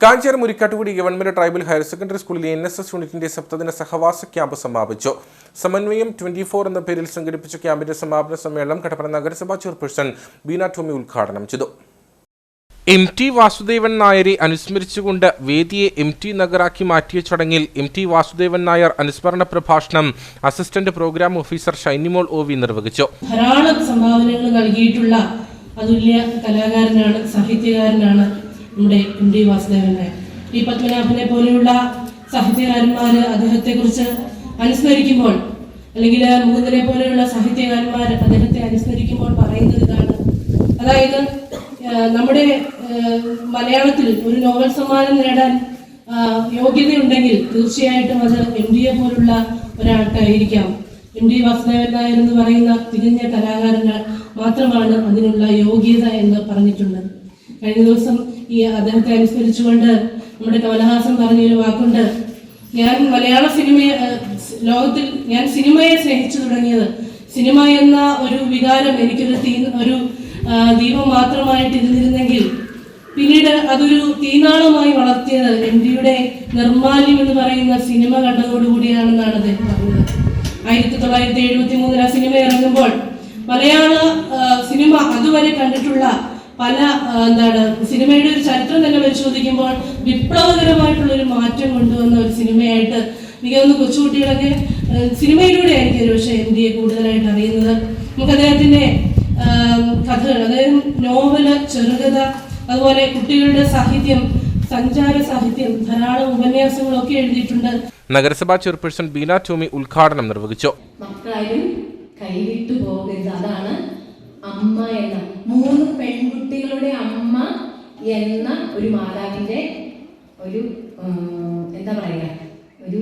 Kancheri Murikkattukudy government tribal higher secondary സ്കൂളിലെ NSS യൂണിറ്റിന്റെ സപ്തദിന സഹവാസ camp സമാപിച്ചു. സമന്വയം 24 എന്ന പേരിൽ സംഘടിപ്പിച്ച ക്യാമ്പിന്റെ സമാപന സമ്മേളനം കട്ടപ്പന നഗരസഭാ ചെയർപേഴ്സൺ ബീന ടോമി ഉദ്ഘാടനം ചെയ്തു. MT വാസുദേവൻ നായരെ അനുസ്മരിച്ചുകൊണ്ട് വേദിയെ MT നഗറാക്കി മാറ്റിയ ചടങ്ങിൽ MT വാസുദേവൻ നായർ അനുസ്മരണ പ്രഭാഷണം assistant program officer Shinimol OV നിർവഹിച്ചു. ധാരാളം സംഭാവനകൾ നൽകിയിട്ടുള്ള അതുല്യ കലാകാരനാണ്, സാഹിത്യകാരനാണ് നമ്മുടെ MT വാസുദേവൻ നായർ. ഈ പത്മനാഭനെ പോലെയുള്ള സാഹിത്യകാരന്മാർ അദ്ദേഹത്തെ കുറിച്ച് അനുസ്മരിക്കുമ്പോൾ, അല്ലെങ്കിൽ മുകുന്ദനെ പോലെയുള്ള സാഹിത്യകാരന്മാർ അദ്ദേഹത്തെ അനുസ്മരിക്കുമ്പോൾ പറയുന്നത് ഇതാണ്. അതായത് നമ്മുടെ മലയാളത്തിൽ ഒരു നോവൽ സമ്മാനം നേടാൻ യോഗ്യതയുണ്ടെങ്കിൽ തീർച്ചയായിട്ടും അത് MTയെ പോലുള്ള ഒരാൾക്കായിരിക്കാം. MT വാസുദേവൻ നായർ എന്ന് പറയുന്ന തികഞ്ഞ കലാകാരന് മാത്രമാണ് അതിനുള്ള യോഗ്യത എന്ന് പറഞ്ഞിട്ടുണ്ട്. കഴിഞ്ഞ ദിവസം ഈ അദ്ദേഹത്തെ അനുസ്മരിച്ചുകൊണ്ട് നമ്മുടെ കമലഹാസൻ പറഞ്ഞൊരു വാക്കുണ്ട്, ഞാൻ മലയാള ലോകത്തിൽ ഞാൻ സിനിമയെ സ്നേഹിച്ചു തുടങ്ങിയത്, സിനിമ എന്ന ഒരു വികാരം എനിക്കൊരു ദീപം മാത്രമായിട്ട് ഇരുന്നിരുന്നെങ്കിൽ പിന്നീട് അതൊരു തീനാളമായി വളർത്തിയത് MTയുടെ നിർമ്മാല്യം എന്ന് പറയുന്ന സിനിമ കണ്ടതോടുകൂടിയാണെന്നാണ് അദ്ദേഹം പറഞ്ഞത്. 1973 ആ സിനിമ ഇറങ്ങുമ്പോൾ മലയാള സിനിമ അതുവരെ കണ്ടിട്ടുള്ള പല സിനിമയുടെ ഒരു ചരിത്രം തന്നെ പരിശോധിക്കുമ്പോൾ വിപ്ലവകരമായിട്ടുള്ള ഒരു മാറ്റം കൊണ്ടുവന്ന ഒരു സിനിമയായിട്ട് എനിക്ക് തോന്നുന്നു കൊച്ചുകുട്ടികളൊക്കെ സിനിമയിലൂടെ ആയിരിക്കും ഒരു പക്ഷേ MTയെ കൂടുതലായിട്ട് അറിയുന്നത്. നമുക്ക് അദ്ദേഹത്തിന്റെ കഥകൾ, അതായത് നോവല്, ചെറുകഥ, അതുപോലെ കുട്ടികളുടെ സാഹിത്യം, സഞ്ചാര സാഹിത്യം, ധാരാളം ഉപന്യാസങ്ങളൊക്കെ എഴുതിയിട്ടുണ്ട്. നഗരസഭാ ചെയർപേഴ്സൺ ബീന ടോമി ഉദ്ഘാടനം നിർവഹിച്ചു. മക്കളാരും കൈവിട്ടു പോകരുത്, അതാണ് അമ്മ എന്ന 3 പെൺകുട്ടികളുടെ അമ്മ എന്ന ഒരു മാതാവിന്റെ ഒരു എന്താ പറയുക, ഒരു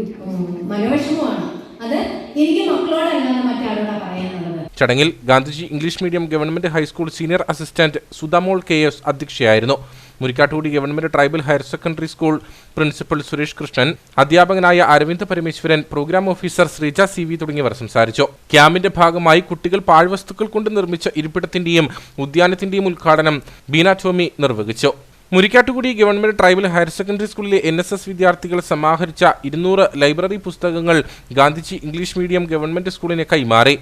മനോവിഷമമാണ്. അത് എനിക്ക് മക്കളോടല്ലാതെ മറ്റാരോടാ പറയാനുള്ളത്. ചടങ്ങിൽ Gandhiji English medium government high school senior assistant Sudhamol KS അധ്യക്ഷയായിരുന്നു. Murikkattukudy government tribal higher secondary school principal Suresh Krishnan, അധ്യാപകനായ Aravind Parameswaran, programme officer Sreeja CV തുടങ്ങിയവർ സംസാരിച്ചു. ക്യാമ്പിന്റെ ഭാഗമായി കുട്ടികൾ പാഴ്വസ്തുക്കൾ കൊണ്ട് നിർമ്മിച്ച ഇരിപ്പിടത്തിന്റെയും ഉദ്യാനത്തിന്റെയും ഉദ്ഘാടനം ബീന ടോമി നിർവഹിച്ചു. Murikkattukudy government tribal higher secondary സ്കൂളിലെ NSS വിദ്യാർത്ഥികൾ സമാഹരിച്ച 200 ലൈബ്രറി പുസ്തകങ്ങൾ ഗാന്ധിജി ഇംഗ്ലീഷ് മീഡിയം ഗവൺമെന്റ് സ്കൂളിന് കൈമാറി.